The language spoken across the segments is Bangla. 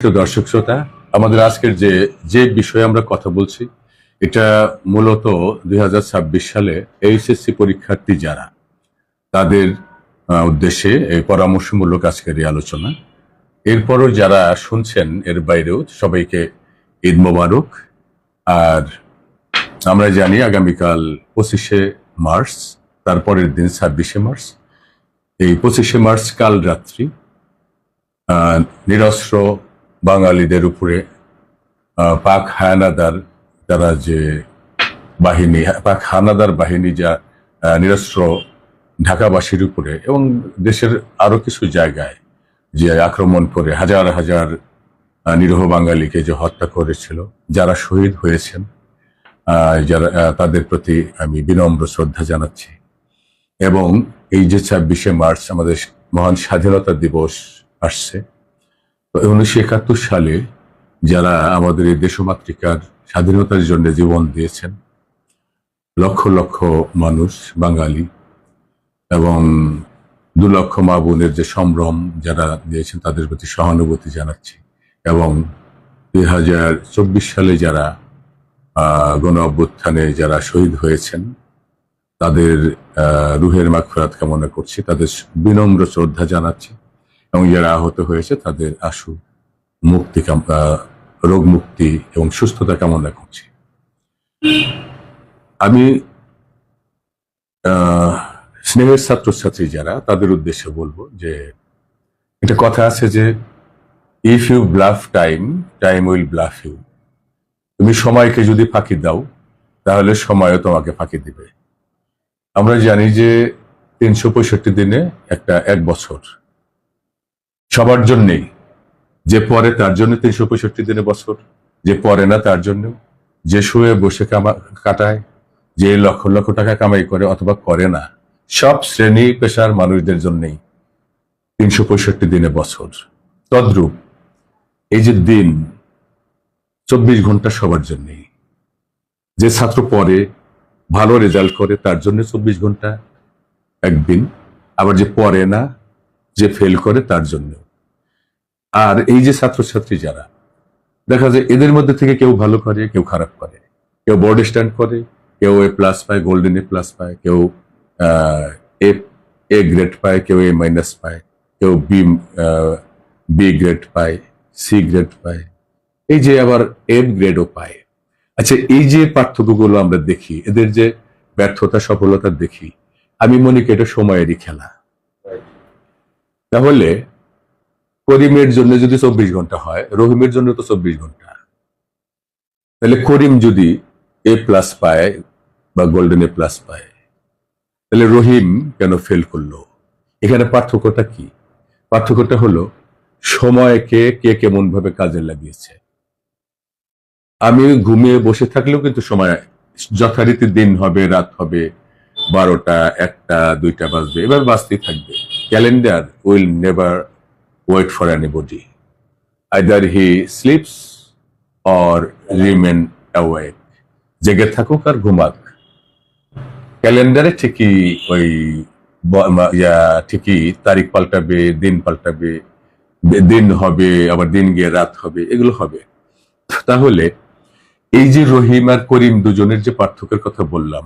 দর্শক শ্রোতা, আমাদের আজকের যে যে বিষয়ে আমরা কথা বলছি এটা মূলত 2026 সালে এইচএসসি পরীক্ষার্থী যারা তাদের উদ্দেশ্যে এই পরামর্শমূলক আজকের এই আলোচনা। এরপরও যারা শুনছেন এর বাইরেও সবাইকে ঈদ মোবারক। আর আমরা জানি আগামীকাল 25শে মার্চ, তারপরের দিন 26শে মার্চ। এই 25শে মার্চ কাল রাত্রি নিরস্ত্র বাঙালিদের উপরে পাক হানাদার তারা যে বাহিনী, পাক হানাদার বাহিনী যা নিরস্ত্র ঢাকাবাসীর উপরে এবং দেশের আরো কিছু জায়গায় যে আক্রমণ করে হাজার হাজার নিরীহ বাঙালিকে যে হত্যা করেছিল, যারা শহীদ হয়েছেন যারা তাদের প্রতি আমি বিনম্র শ্রদ্ধা জানাচ্ছি। এবং এই যে 26শে মার্চ আমাদের মহান স্বাধীনতা দিবস আসছে, 1971 সালে যারা আমাদের এই দেশমাতৃকার স্বাধীনতার জন্য জীবন দিয়েছেন, লক্ষ লক্ষ মানুষ বাঙালি এবং 2 লক্ষ মা বোনের যে সম্ভ্রম যারা দিয়েছেন তাদের প্রতি সহানুভূতি জানাচ্ছি। এবং 2024 সালে যারা গণ অভ্যুত্থানে যারা শহীদ হয়েছেন তাদের রুহের মাগফিরাত কামনা করছি, তাদের বিনম্র শ্রদ্ধা জানাচ্ছি। এবং যারা আহত হয়েছে তাদের আশু মুক্তি, রোগ মুক্তি এবং সুস্থতা কামনা করছি। আমি স্নেহের ছাত্রছাত্রী যারা তাদের উদ্দেশ্যে বলবো যে একটা কথা আছে যে if you bluff time, time will bluff you. তুমি সময়কে যদি ফাঁকি দাও তাহলে সময়ও তোমাকে ফাঁকি দিবে। আমরা জানি যে 365 দিনে এক বছর সবার জন্যেই, যে পরে তার জন্য 365 দিনে বছর, যে পরে না তার জন্য, যে শুয়ে বসে কাটায়, যে লক্ষ লক্ষ টাকা কামাই করে অথবা করে না, সব শ্রেণী পেশার মানুষদের জন্যই 365 দিনে বছর। তদ্রূপ এই যে দিন 24 ঘন্টা সবার জন্যই। যে ছাত্র পড়ে ভালো রেজাল্ট করে তার জন্য 24 ঘন্টা একদিন, আবার যে পড়ে না, যে ফেল করে তার জন্য। আর এই যে ছাত্রছাত্রী যারা দেখা যায় এদের মধ্যে থেকে কেউ ভালো করে, কেউ খারাপ করে, কেউ বোর্ড স্ট্যান্ড করে, কেউ A+ পায়, গোল্ডেন A+ পায়, কেউ এ গ্রেড পায়, কেউ A- পায়, কেউ বি গ্রেড পায়, সি গ্রেড পায়, এই যে আবার F গ্রেডও পায়। আচ্ছা, এই যে পার্থক্যগুলো আমরা দেখি, এদের যে ব্যর্থতা সফলতা দেখি, আমি মনে করি এটা সময়েরই খেলা। তাহলে করিমের জন্য যদি 24 ঘন্টা হয়, রহিমের জন্য তো 24 ঘন্টা। তাহলে করিম যদি A+ পায় বা গোল্ডেন A+ পায়, তাহলে রহিম কেন ফেল করলো? এখানে পার্থক্যটা কি? পার্থক্যটা হলো সময়কে কে কেমন ভাবে কাজে লাগিয়েছে। আমি ঘুমিয়ে বসে থাকলেও কিন্তু সময় যথারীতি দিন হবে, রাত হবে, 12টা, 1টা, 2টা বাজবে, এবার বাজতেই থাকবে। Calendar will never wait for anybody. Either he sleeps or remain awake. জেগে থাকুক আর ঘুমাক, ক্যালেন্ডারে ঠিকই ওই ঠিকই তারিখ পাল্টাবে, দিন পাল্টাবে, দিন হবে আবার দিন গিয়ে রাত হবে, এগুলো হবে। তাহলে এই যে রহিম আর করিম দুজনের যে পার্থক্যের কথা বললাম,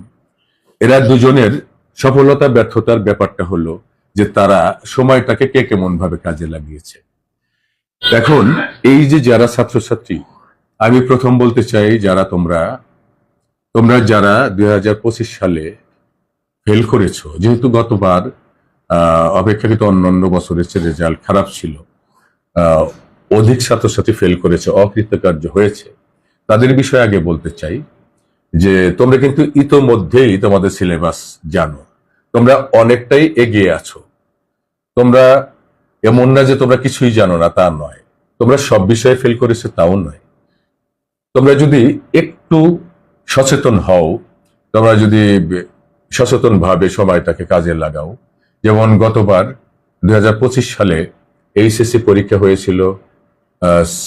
এরা দুজনের সফলতা ব্যর্থতার ব্যাপারটা হলো যে তারা সময়টাকে কে কেমন ভাবে কাজে লাগিয়েছে। এখন এই যে যারা ছাত্রছাত্রী, আমি প্রথম বলতে চাই যারা তোমরা যারা 2025 সালে ফেল করেছো, যেহেতু গতবার অপেক্ষাকৃত অন্যান্য বছরের চেয়ে রেজাল্ট খারাপ ছিল, অধিক ছাত্রছাত্রী ফেল করেছে, অকৃতকার্য হয়েছে, তাদের বিষয়ে আগে বলতে চাই যে তোমরা কিন্তু ইতোমধ্যেই তোমাদের সিলেবাস জানো, তোমরা অনেকটাই এগিয়ে আছো। তোমরা এমন না যে তোমরা কিছুই জানো না, তা নয়। তোমরা সব বিষয়ে ফেল করেছো তাও নয়। তোমরা যদি একটু সচেতন হও, তোমরা যদি সচেতন ভাবে সময়টাকে কাজে লাগাও, যেমন গতবার 2025 সালে এইচএসসি পরীক্ষা হয়েছিল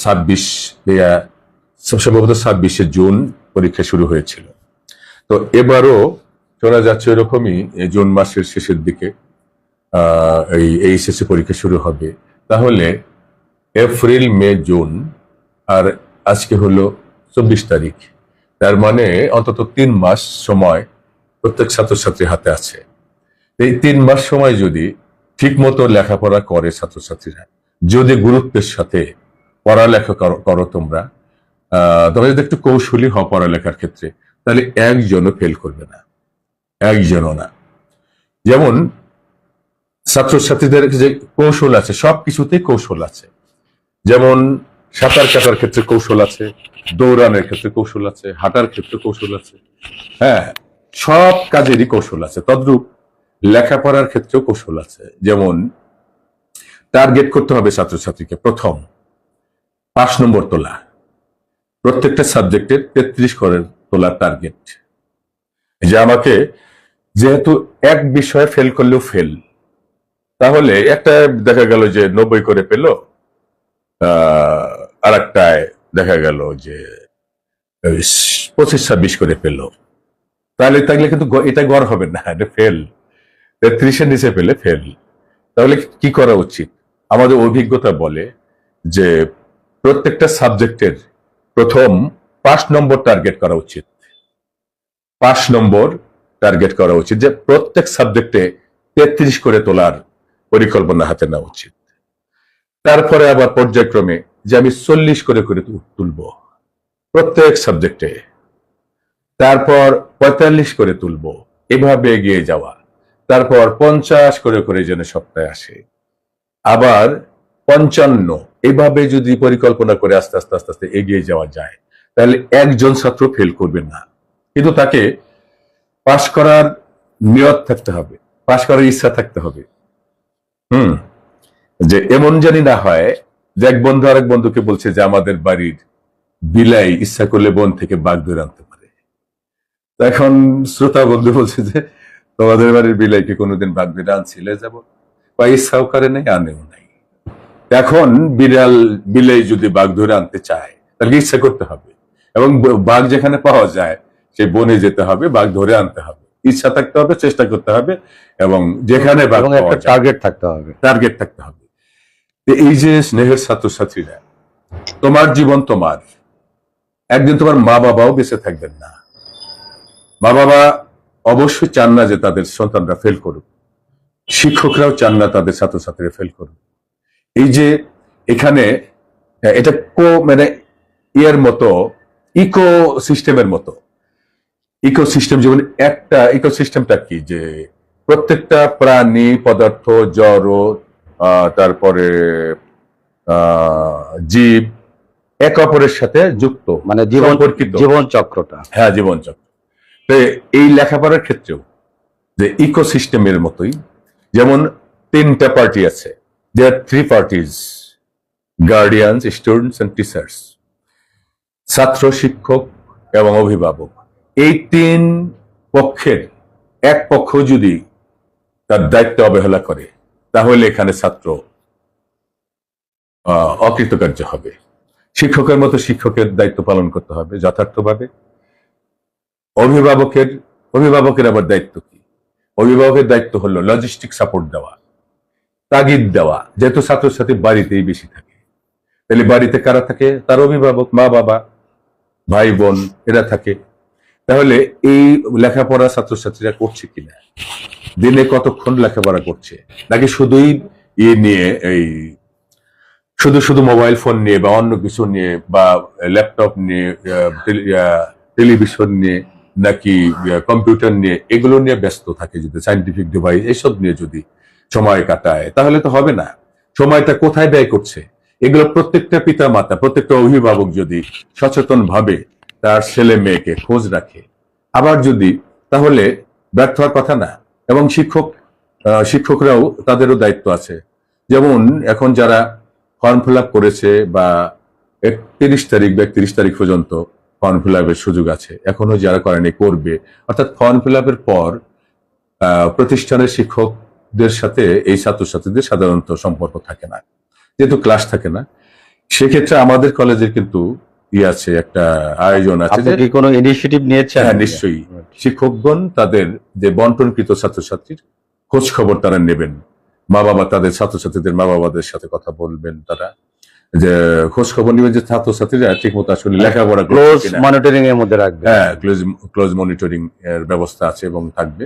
26শে জুন পরীক্ষা শুরু হয়েছিল। তো এবারও শোনা যাচ্ছে এরকমই জুন মাসের শেষের দিকে এই এইচএসসি পরীক্ষা শুরু হবে। তাহলে এপ্রিল, মে, জুন, আর আজকে হলো 24 তারিখ। তার মানে অন্তত 3 মাস সময় প্রত্যেক ছাত্রছাত্রীর হাতে আছে। এই 3 মাস সময় যদি ঠিক মতো লেখাপড়া করে ছাত্রছাত্রীরা, যদি গুরুত্বের সাথে পড়ালেখা করো তোমরা, তোমরা যদি একটু কৌশলী হও পড়ালেখার ক্ষেত্রে, তাহলে একজনও ফেল করবে না, একজনও না। যেমন ছাত্রছাত্রীদের যে কৌশল আছে, সবকিছুতেই কৌশল আছে। যেমন সাঁতার কাটার ক্ষেত্রে কৌশল আছে, দৌড়ানোর ক্ষেত্রে কৌশল আছে, হাঁটার ক্ষেত্রে কৌশল আছে, হ্যাঁ, সব কাজেরই কৌশল আছে। তদ্রূপ লেখাপড়ার ক্ষেত্রেও কৌশল আছে। যেমন টার্গেট করতে হবে ছাত্রছাত্রীকে, প্রথম 5 নম্বর তোলা, প্রত্যেকটা সাবজেক্টের 33 করে তোলার টার্গেট। যে আমাকে যেহেতু এক বিষয়ে ফেল করলেও ফেল, তাহলে একটা দেখা গেল যে 90 করে পেল, আর একটায় দেখা গেল যে 25-26 করে পেল, তাহলে কিন্তু এটা গড় হবে না, এটা ফেল। 33-এর নিচে পেলে ফেল। তাহলে কি করা উচিত? আমাদের অভিজ্ঞতা বলে যে প্রত্যেকটা সাবজেক্টের প্রথম 5 নম্বর টার্গেট করা উচিত। 5 নম্বর টার্গেট করা উচিত, যে প্রত্যেক সাবজেক্টে 33 করে তোলার পরিকল্পনা হাতে নেওয়া উচিত। তারপরে আবার পর্যায়ক্রমে যে আমি 40 করে করে তুলব প্রত্যেক সাবজেক্টে, তারপর 45 করে তুলব, এভাবে এগিয়ে যাওয়া। তারপর 50 করে করে যেন সপ্তাহে আসে, আবার 55, এভাবে যদি পরিকল্পনা করে আস্তে আস্তে আস্তে আস্তে এগিয়ে যাওয়া যায়, তাহলে একজন ছাত্র ফেল করবে না। কিন্তু তাকে পাশ করার নিয়ত থাকতে হবে, পাশ করার ইচ্ছা থাকতে হবে। যে এমন জানি না হয় যে এক বন্ধু আরেক বন্ধুকে বলছে যে আমাদের বাড়ির বিলাই ইচ্ছা করলে বন থেকে বাঘ ধরে আনতে পারে। এখন শ্রোতা বন্ধু বলছে যে তোমাদের বাড়ির বিলাইকে কোনোদিন বাঘ ধরে আনছিলে যাব, বা ইচ্ছাও করে নাই, আনেও নাই। এখন বিলাই যদি বাঘ ধরে আনতে চায়, তাহলে ইচ্ছা করতে হবে, এবং বাঘ যেখানে পাওয়া যায় সেই বনে যেতে হবে, বাঘ ধরে আনতে হবে, ইচ্ছা থাকতে হবে, চেষ্টা করতে হবে, এবং যেখানে বাঘ পাওয়া যায় টার্গেট থাকতে হবে। এই যে স্নেহের ছাত্রছাত্রীরা, তোমার জীবন তোমার, একদিন তোমার মা বাবাও বেঁচে থাকবেন না। মা বাবা অবশ্যই চান না যে তাদের সন্তানরা ফেল করুক, শিক্ষকরাও চান না তাদের ছাত্রছাত্রীরা ফেল করুক। এই যে এখানে এটা মানে ইয়ের মতো, ইকো সিস্টেমের মতো। ইকোসিস্টেম, যেমন একটা ইকোসিস্টেমটা কি, যে প্রত্যেকটা প্রাণী, পদার্থ, জড়, তারপরে জীব এক অপরের সাথে যুক্ত, মানে জীবন চক্রটা, হ্যাঁ, জীবন চক্র। এই লেখাপড়ার ক্ষেত্রেও যে ইকোসিস্টেমের মতোই, যেমন 3টা পার্টি আছে, there 3 parties, guardians, students and teachers, ছাত্র, শিক্ষক এবং অভিভাবক। এই 3 পক্ষের এক পক্ষ যদি তার দায়িত্ব অবহেলা করে, তাহলে এখানে ছাত্র অকৃতকার্য হবে। শিক্ষকের মতো শিক্ষকের দায়িত্ব পালন করতে হবে যথার্থভাবে। অভিভাবকের আবার দায়িত্ব কি? অভিভাবকের দায়িত্ব হলো লজিস্টিক সাপোর্ট দেওয়া, তাগিদ দেওয়া। যেহেতু ছাত্রছাত্রী বাড়িতেই বেশি থাকে, তাহলে বাড়িতে কারা থাকে? তার অভিভাবক, মা বাবা, ভাই বোন, এরা থাকে। তাহলে এই লেখাপড়া ছাত্রছাত্রীরা করছে কিনা, দিনে কতক্ষণ লেখাপড়া করছে, নাকি শুধুই নিয়ে এই শুধু মোবাইল ফোন নিয়ে বা অন্য কিছু নিয়ে বা ল্যাপটপ নিয়ে, টেলিভিশন নিয়ে, নাকি কম্পিউটার নিয়ে, এগুলো নিয়ে ব্যস্ত থাকে, যদি সায়েন্টিফিক ডিভাইস এসব নিয়ে যদি সময় কাটায়, তাহলে তো হবে না। সময়টা কোথায় ব্যয় করছে, এগুলো প্রত্যেকটা পিতা মাতা, প্রত্যেকটা অভিভাবক যদি সচেতন ভাবে তার ছেলে মেয়েকে খোঁজ রাখে, আবার যদি, তাহলে ব্যর্থ হওয়ার কথা না। এবং শিক্ষকরাও, তাদেরও দায়িত্ব আছে। যেমন এখন যারা ফর্ম ফিল আপ করেছে, বা 31 তারিখ বা 31 তারিখ পর্যন্ত ফর্ম ফিল আপের সুযোগ আছে, এখনো যারা করেনি করবে। অর্থাৎ ফর্ম ফিল আপের পর প্রতিষ্ঠানের শিক্ষকদের সাথে এই ছাত্রছাত্রীদের সাধারণত সম্পর্ক থাকে না, যেহেতু ক্লাস থাকে না। সেক্ষেত্রে আমাদের কলেজের কিন্তু আছে, একটা আয়োজন আছে। আপনি কি কোনো ইনিশিয়েটিভ নিয়েছেন? হ্যাঁ, নিশ্চয়ই। শিক্ষকগণ তাদের যে বন্টনকৃত ছাত্রছাত্রীর খোঁজ খবর তারা নেবেন, মা বাবা তাদের ছাত্রছাত্রীদের মা বাবাদের সাথে কথা বলবেন তারা, যে খোঁজ খবর নিবেন যে ছাত্রছাত্রীরা ঠিক মতো আসলে লেখাপড়া ক্লোজ করছে কিনা। মনিটরিং এর মধ্যে রাখবে। হ্যাঁ, ক্লোজ মনিটরিং এর ব্যবস্থা আছে এবং থাকবে।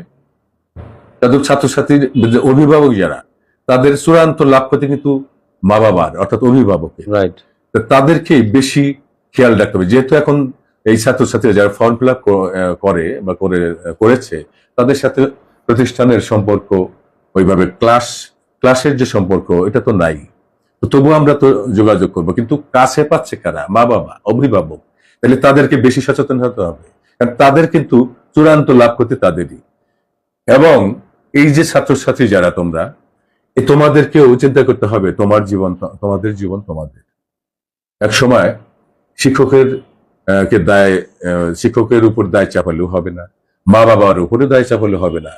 তাদের ছাত্রছাত্রীর যে অভিভাবক যারা, তাদের চূড়ান্ত লাভ করতে কিন্তু মা বাবার অর্থাৎ অভিভাবকের, রাইট। তো তাদেরকে বেশি খেয়াল রাখতে হবে। যেহেতু এখন এই ছাত্রছাত্রীরা যারা ফর্ম ফিল আপ করে বা করেছে, তাদের সাথে প্রতিষ্ঠানের সম্পর্ক ওইভাবে ক্লাসের যে সম্পর্ক এটা তো নাই। তো তবু আমরা তো যোগাযোগ করব, কিন্তু কাছে পাচ্ছে কারা? মা বাবা, অভিভাবক। তাহলে তাদেরকে বেশি সচেতন হতে হবে, কারণ তাদের কিন্তু চূড়ান্ত লাভ করতে তাদেরই। এবং এই যে ছাত্রছাত্রী যারা তোমরা, তোমাদেরকেও চিন্তা করতে হবে, তোমাদের জীবন তোমাদের। এক সময় শিক্ষকের শিক্ষকের উপর দায় চাপালেও হবে না, মা বাবার উপরে দায় চাপালেও হবে না,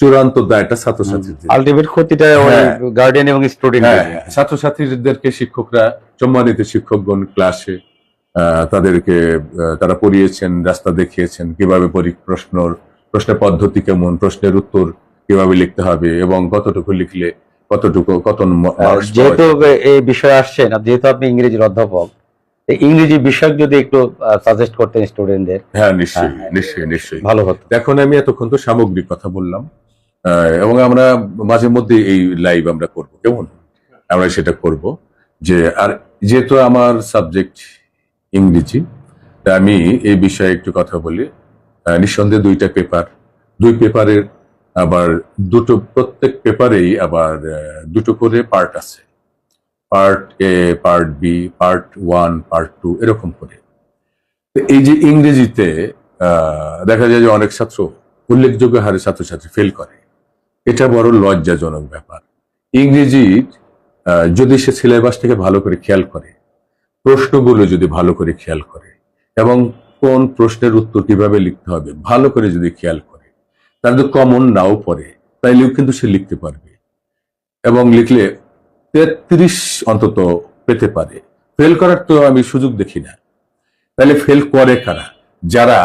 চূড়ান্ত দায়টা ছাত্রছাত্রীদের। আলটিমেট ক্ষতিটা গার্ডিয়ান এবং স্টুডেন্ট। ছাত্রছাত্রীদেরকে শিক্ষকরা, সম্মানিত শিক্ষকগণ ক্লাসে তাদেরকে তারা পড়িয়েছেন, রাস্তা দেখিয়েছেন কিভাবে প্রশ্নের পদ্ধতি কেমন, প্রশ্নের উত্তর কিভাবে লিখতে হবে এবং কতটুকু লিখলে কত marks যেহেতু পাওয়া যাবে। এই বিষয়ে আসছেন, যেহেতু আপনি ইংরেজির অধ্যাপক, ইংরেজি বিষয় যদি একটু সাজেস্ট করতেন স্টুডেন্টদের। হ্যাঁ, নিশ্চয়ই ভালো হতো। এখন আমি এতক্ষণ তো সামগ্রিক কথা বললাম, এবং আমরা মাঝে মধ্যে এই লাইভ আমরা করব, কেমন আমরা সেটা করব। যে আর যেহেতু আমার সাবজেক্ট ইংরেজি, তা আমি এই বিষয়ে একটু কথা বলি। নিঃসন্দেহে দুই পেপারের আবার প্রত্যেক পেপারেই আবার দুটো করে পার্ট আছে, part A, part B, part 1, part 2 এরকম করে। তো এই যে ইংরেজিতে দেখা যায় যে অনেক ছাত্র, উল্লেখযোগ্য হারে ছাত্রছাত্রী ফেল করে। এটা বড় লজ্জাজনক ব্যাপার। ইংরেজি যদি সে সিলেবাসটাকে ভালো করে খেয়াল করে, প্রশ্নগুলো যদি ভালো করে খেয়াল করে এবং কোন প্রশ্নের উত্তর কিভাবে লিখতে হবে ভালো করে যদি খেয়াল করে, তার যদি কমন নাও পড়ে তাইলেও কিন্তু সে লিখতে পারবে, এবং লিখলে 33 অন্তত পেতে পারে। ফেল করার তো আমি সুযোগ দেখি না। তাহলে ফেল করে কারা? যারা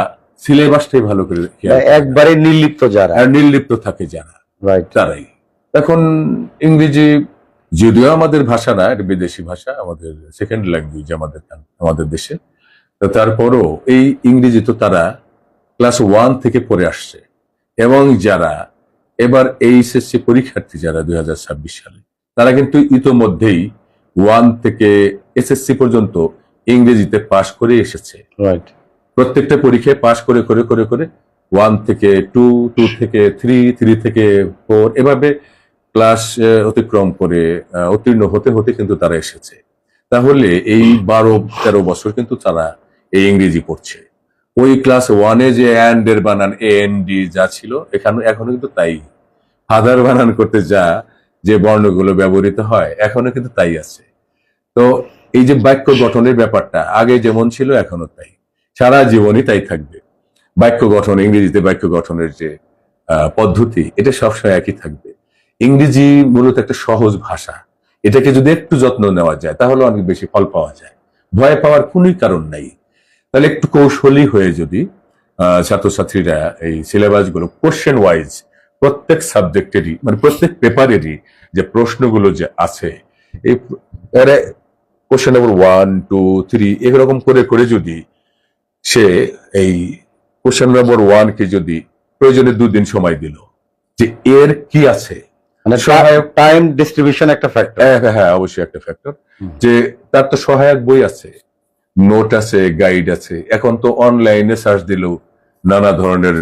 সিলেবাসটাই ভালো করে একবারে নির্লিপ্ত যারা, আর নির্লিপ্ত থাকে যারা, তারাই। এখন ইংরেজি যদিও আমাদের ভাষা না, এটা বিদেশি ভাষা, আমাদের সেকেন্ড ল্যাঙ্গুয়েজ আমাদের দেশে, তারপরও এই ইংরেজি তো তারা ক্লাস 1 থেকে পড়ে আসছে। এবং যারা এবার এইচএসসি পরীক্ষার্থী যারা 2026 সালে, তারা কিন্তু ইতোমধ্যেই 1 থেকে এসএসসি পর্যন্ত ইংরেজিতে পাশ করে এসেছে। প্রত্যেকটা পরীক্ষায় পাশ করে করে করে করে 1 থেকে 2, 2 থেকে 3, 3 থেকে 4 এভাবে ক্লাস অতিক্রম করে উত্তীর্ণ হতে হতে কিন্তু তারা এসেছে। তাহলে এই 12-13 বছর কিন্তু তারা এই ইংরেজি পড়ছে। ওই ক্লাস 1-এ যে অ্যান্ড এর বানান AND যা ছিল, এখনো কিন্তু তাই। ফাদার বানান করতে যে বর্ণগুলো ব্যবহৃত হয় এখনো কিন্তু তাই আছে। তো এই যে বাক্য গঠনের ব্যাপারটা আগে যেমন ছিল এখনো তাই, সারা জীবনই তাই থাকবে। বাক্য গঠন, ইংরেজিতে বাক্য গঠনের যে পদ্ধতি, এটা সবসময় একই থাকবে। ইংরেজি মূলত একটা সহজ ভাষা, এটাকে যদি একটু যত্ন নেওয়া যায় তাহলে অনেক বেশি ফল পাওয়া যায়। ভয় পাওয়ার কোনোই কারণ নাই। তাহলে একটু কৌশলী হয়ে যদি ছাত্রছাত্রীরা এই সিলেবাস গুলো কোশ্চেন ওয়াইজ প্রত্যেক সাবজেক্টেরই, মানে প্রত্যেক পেপারেরই যে প্রশ্নগুলো যে আছে, এই কোশ্চেন নম্বর 1, 2, 3 এরকম করে করে যদি সে এই কোশ্চেন নম্বর 1 কে যদি প্রয়োজনে 2 দিন সময় দিল, যে এর কি আছে, মানে সহায়ক টাইম ডিস্ট্রিবিউশন একটা ফ্যাক্টর। হ্যাঁ, অবশ্যই একটা ফ্যাক্টর। যে তার তো সহায়ক বই আছে, নোট আছে, গাইড আছে। এখন তো অনলাইনে সার্চ দিলেও নানা ধরনের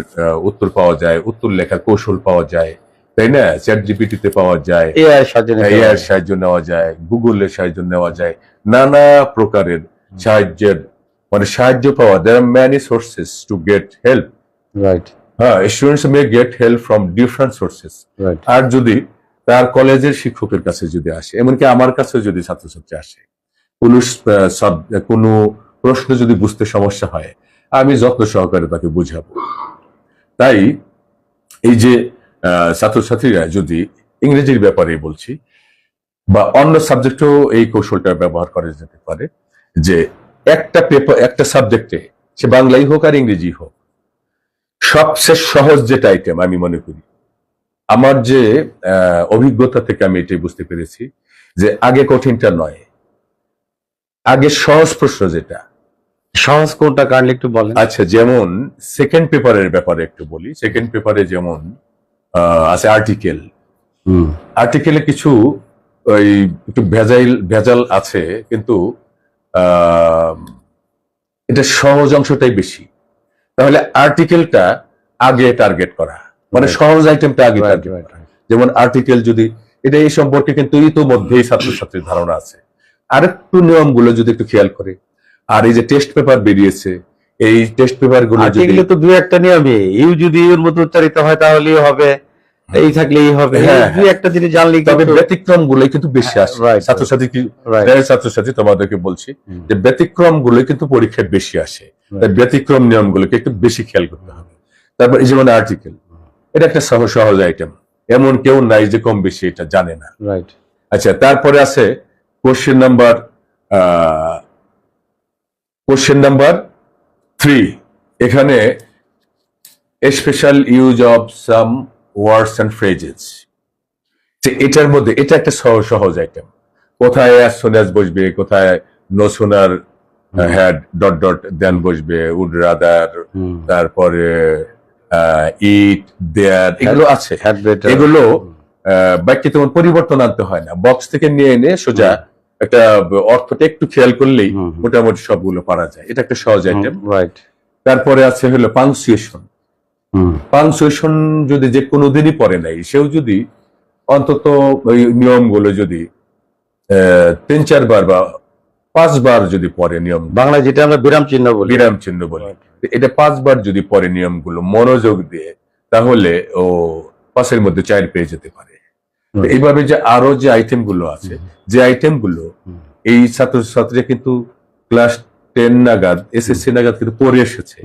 উত্তর পাওয়া যায়, উত্তর লেখার কৌশল পাওয়া যায়, তাই না? চ্যাট জিপিটিতে পাওয়া যায়, এআই সাহায্য নেওয়া যায়, গুগলের সাহায্য নেওয়া যায়, নানা প্রকারের সাহায্য পাওয়া। There are many sources to get help. Students may get help from different sources. আর যদি তার কলেজের শিক্ষকের কাছে যদি আসে, এমনকি আমার কাছে যদি ছাত্রছাত্রী আসে, কোনো প্রশ্ন যদি বুঝতে সমস্যা হয়, আমি যত্ন সহকারে তাকে বুঝাবো। তাই এই যে ছাত্রছাত্রীরা যদি ইংরেজির ব্যাপারে বলছি বা অন্য সাবজেক্টেও এই কৌশলটা ব্যবহার করা যেতে পারে, যে একটা সাবজেক্টে, সে বাংলাই হোক আর ইংরেজি হোক, সবচেয়ে সহজ যেটা আইটেম আমি মনে করি, আমার যে অভিজ্ঞতা থেকে আমি এটাই বুঝতে পেরেছি, যে আগে কঠিনটা নয়, আগে সহজ প্রশ্ন যেটা, সহজ কোনটা কাইন্ডলি একটু বলেন। আচ্ছা, যেমন সেকেন্ড পেপারের ব্যাপারে একটু বলি। সেকেন্ড পেপারে যেমন আছে আর্টিকেল। হুম, আর্টিকেলে কিছু ওই একটু ভেজাল আছে, কিন্তু আহ, এটা সহজ অংশটাই বেশি। তাহলে আর্টিকেলটা আগে টার্গেট করা, মানে Right. সহজ আইটেমটা আগে Right, টার্গেট right, করা। যেমন আর্টিকেল যদি এটা, এই সম্পর্কে কিন্তু ইতোমধ্যেই ছাত্রছাত্রীর ধারণা আছে। আরেকটু নিয়মগুলো যদি একটু খেয়াল করে, আর এই যে টেস্ট পেপার বেরিয়েছে, এই টেস্ট পেপার গুলো যদি আর্টিকেলে তো দুই একটা নিয়মে ইউ যদি ইউর মতো উচ্চারিত হয় তাহলেই হবে, এই থাকলেই হবে, হ্যাঁ, এই দুই একটা জিনিস জানলেই তবে কিন্তু ব্যতিক্রম গুলোই কিন্তু বেশি আসে Right, ছাত্রছাত্রী right. ছাত্রছাত্রী তোমাদেরকে বলছি হুম, যে ব্যতিক্রম গুলোই কিন্তু পরীক্ষায় বেশি আসে। তাই ব্যতিক্রম নিয়মগুলোকে একটু বেশি খেয়াল করতে হবে। তারপর এই যেমন আর্টিকেল, এটা একটা সহজ আইটেম, এমন কেউ নাই যে কম বেশি এটা জানে না। রাইট। আচ্ছা, তারপরে আছে কোশ্চেন নাম্বার 3। এখানে special use of some words and phrases, এটার মধ্যে এটা একটা সহজ আইটেম। কোথায় অ্যাজ সুন অ্যাজ বসবে, কোথায় no sooner had dot dot then বসবে, উড রাদার, হুম, তারপরে ইট দেয়ার, এগুলো আছে। হ্যাড বেটার, এগুলো বাক্যে তোমার পরিবর্তন আনতে হয় না, বক্স থেকে নিয়ে এনে সোজা একটা অর্থটা একটু খেয়াল করলেই হুম, মোটামুটি সবগুলো পারা যায়। এটা একটা সহজ আইটেম। রাইট। তারপরে আছে হলো পাংচুয়েশন। হুম, পাংচুয়েশন যদি যে কোনো দিনই পড়ে নাই, সেও যদি অন্তত ওই নিয়মগুলো যদি 3-4 বার বা 5 বার যদি পড়ে, নিয়ম বাংলায় যেটা আমরা বিরাম চিহ্ন বলি, বিরাম চিহ্ন বলে, এটা 5 বার যদি পড়ে নিয়মগুলো মনোযোগ দিয়ে, তাহলে ও 5-এর মধ্যে 4 পেয়ে যেতে পারে। তো এইভাবে যে আরো যে আইটেম গুলো আছে, যে আইটেম গুলো এই ছাত্রছাত্রীরা কিন্তু ক্লাস 10 নাগাদ, এসএসসি নাগাদ কিন্তু পড়ে এসেছে।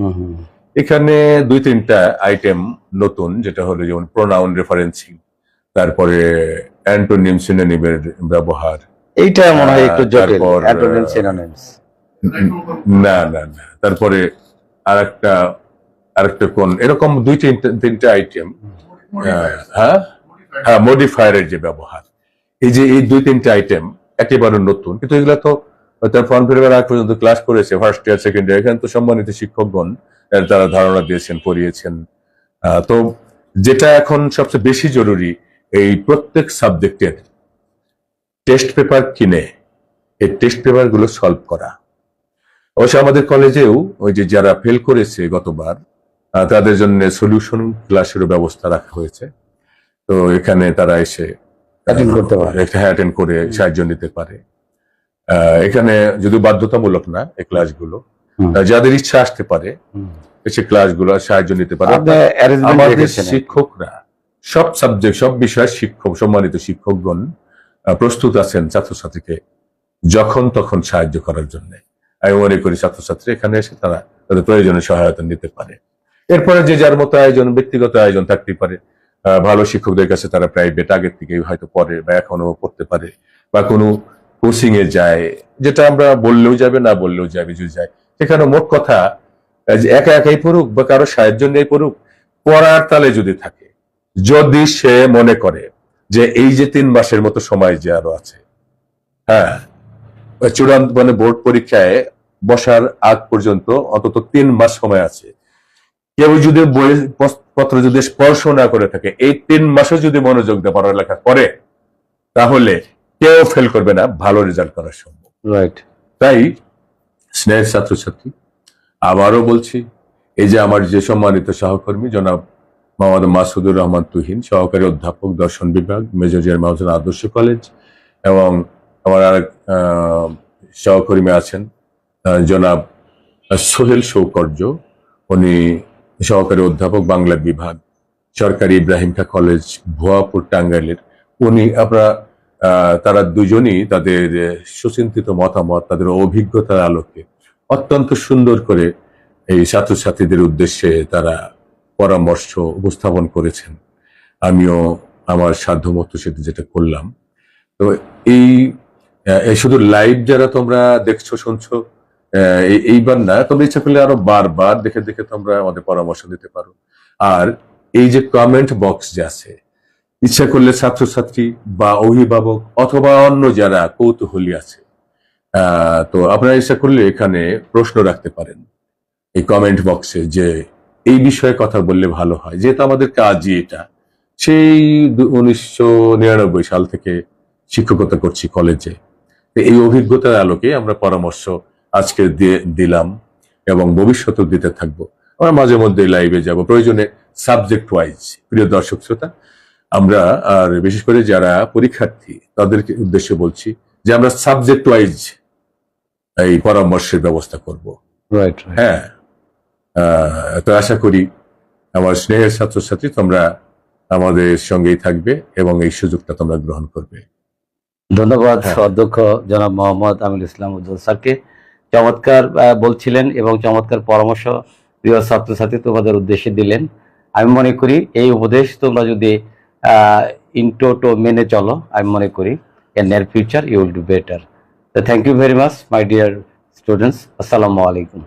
এখানে 2-3টা আইটেম নতুন, যেটা হলো যেমন প্রোনাউন রেফারেন্সিং, তারপরে অ্যান্টোনিম সিনোনিমের ব্যবহার। এইটা মনে হয় একটু জটিল, তারপর, অ্যান্টোনিম সিনোনিমস। না না না, তারপরে আরেকটা কোন এরকম 2-3টা আইটেম। হ্যাঁ হ্যাঁ, মডিফায়ারের যে ব্যবহার, এই 2-3টা আইটেম একেবারে নতুন, কিন্তু এগুলো তো তার ফর্ম ফিরবার আগ পর্যন্ত ক্লাস করেছে ফার্স্ট ইয়ার সেকেন্ড ইয়ার। এখানে তো সম্মানিত শিক্ষকগণ তারা ধারণা দিয়েছেন, পড়িয়েছেন। তো যেটা এখন সবচেয়ে বেশি জরুরি, এই প্রত্যেক সাবজেক্টের টেস্ট পেপার কিনে এই টেস্ট পেপার গুলো সলভ করা। অবশ্য আমাদের কলেজেও ওই যে যারা ফেল করেছে গতবার, তাদের জন্য সলিউশন ক্লাসের ব্যবস্থা রাখা হয়েছে। তো এখানে তারা এসে অ্যাটেন্ড করতে পারে, অ্যাটেন্ড করে সাহায্য নিতে পারে। এখানে যদি বাধ্যতামূলক না এই ক্লাসগুলো, যাদের ইচ্ছা আসতে পারে সে ক্লাসগুলো সাহায্য নিতে পারে। আমাদের শিক্ষকরা সব সাবজেক্ট, সব বিষয়ের শিক্ষক, সম্মানিত শিক্ষকগণ প্রস্তুত আছেন ছাত্রছাত্রীকে যখন তখন সাহায্য করার জন্য। আমি মনে করি ছাত্রছাত্রী এখানে এসে তারা তাদের প্রয়োজনে সহায়তা নিতে পারে। এরপরে যে যার মতো আয়োজন, ব্যক্তিগত আয়োজন থাকতে পারে। ভালো শিক্ষকদের কাছে তারা প্রাইভেট আগের থেকে হয়তো পড়ে বা এখনো পড়তে পারে, বা কোনো কোচিং এ যায়, যেটা আমরা বললেও যাবে, না বললেও যাবে, যদি যায় সেখানে মোট কথা যে একা একাই পড়ুক বা কারো সাহায্য নিয়ে পড়ুক, পড়ার তালে যদি থাকে, যদি সে মনে করে যে এই যে 3 মাসের মতো সময় যে আরো আছে, হ্যাঁ, চূড়ান্ত মানে বোর্ড পরীক্ষায় বসার আগ পর্যন্ত অন্তত 3 মাস সময় আছে, কেউ যদি বই পত্র যদি স্পর্শ না করে থাকে, এই 3 মাসে যদি মনোযোগ দিয়ে পড়ালেখা করে, তাহলে কেউ ফেল করবে না, ভালো রেজাল্ট করা সম্ভব। রাইট। তাই স্নেহের ছাত্রছাত্রী, আবারও বলছি, এই যে আমার যে সম্মানিত সহকর্মী জনাব মোহাম্মদ মাসুদুর রহমান তুহিন, সহকারী অধ্যাপক দর্শন বিভাগ, মেজর জেনারেল মাহমুদ আদর্শ কলেজ, এবং আমার আরেক সহকর্মী আছেন জনাব সোহেল সৌকর্য, উনি সহকারী অধ্যাপক বাংলা বিভাগ, সরকারি ইব্রাহিম খা কলেজ, ভুয়াপুর, টাঙ্গাইলের। উনি তারা দুজনই তাদের সুচিন্তিত মতামত, তাদের অভিজ্ঞতার আলোকে অত্যন্ত সুন্দর করে এই ছাত্রছাত্রীদের উদ্দেশ্যে তারা পরামর্শ উপস্থাপন করেছেন। আমিও আমার সাধ্যমতো সেটা যেটা করলাম। তো এই শুধু লাইভ যারা তোমরা দেখছো শুনছো, এইবার না, তোমরা ইচ্ছা করলে আরো বারবার দেখে দেখে তোমরা আমাদের পরামর্শ দিতে পারো। আর এই যে কমেন্ট বক্স যে আছে, ইচ্ছা করলে ছাত্রছাত্রী বা অভিভাবক অথবা অন্য যারা কৌতূহলী আছে, তো আপনারা ইচ্ছা করলে এখানে প্রশ্ন রাখতে পারেন এই কমেন্ট বক্সে, যে এই বিষয়ে কথা বললে ভালো হয়, যেহেতু আমাদের কাজই এটা। সেই 1999 সাল থেকে শিক্ষকতা করছি কলেজে। তো এই অভিজ্ঞতার আলোকে আমরা পরামর্শ আজকে দিলাম এবং ভবিষ্যতেও দিতে থাকবো। আমরা মাঝে মধ্যে লাইভে যাব, প্রয়োজনে সাবজেক্ট ওয়াইজ। প্রিয় দর্শক শ্রোতা, আমরা আর বিশেষ করে যারা পরীক্ষার্থী তাদেরকে উদ্দেশ্যে বলছি যে আমরা সাবজেক্ট ওয়াইজ এই পরামর্শের ব্যবস্থা করব। রাইট। হ্যাঁ, তো আশা করি আমার স্নেহের ছাত্রছাত্রী তোমরা আমাদের সঙ্গেই থাকবে এবং এই সুযোগটা তোমরা গ্রহণ করবে। ধন্যবাদ অধ্যক্ষ জনাব মোহাম্মদ আমিনুল ইসলাম উজ্জ্বল স্যারকে। চমৎকার বলছিলেন এবং চমৎকার পরামর্শ প্রিয় ছাত্রছাত্রী তোমাদের উদ্দেশ্যে দিলেন। আমি মনে করি এই উপদেশ তোমরা যদি ইনটোটো মেনে চলো, আমি মনে করি in near future you will do better. So thank you very much, my dear students. Assalamu alaikum.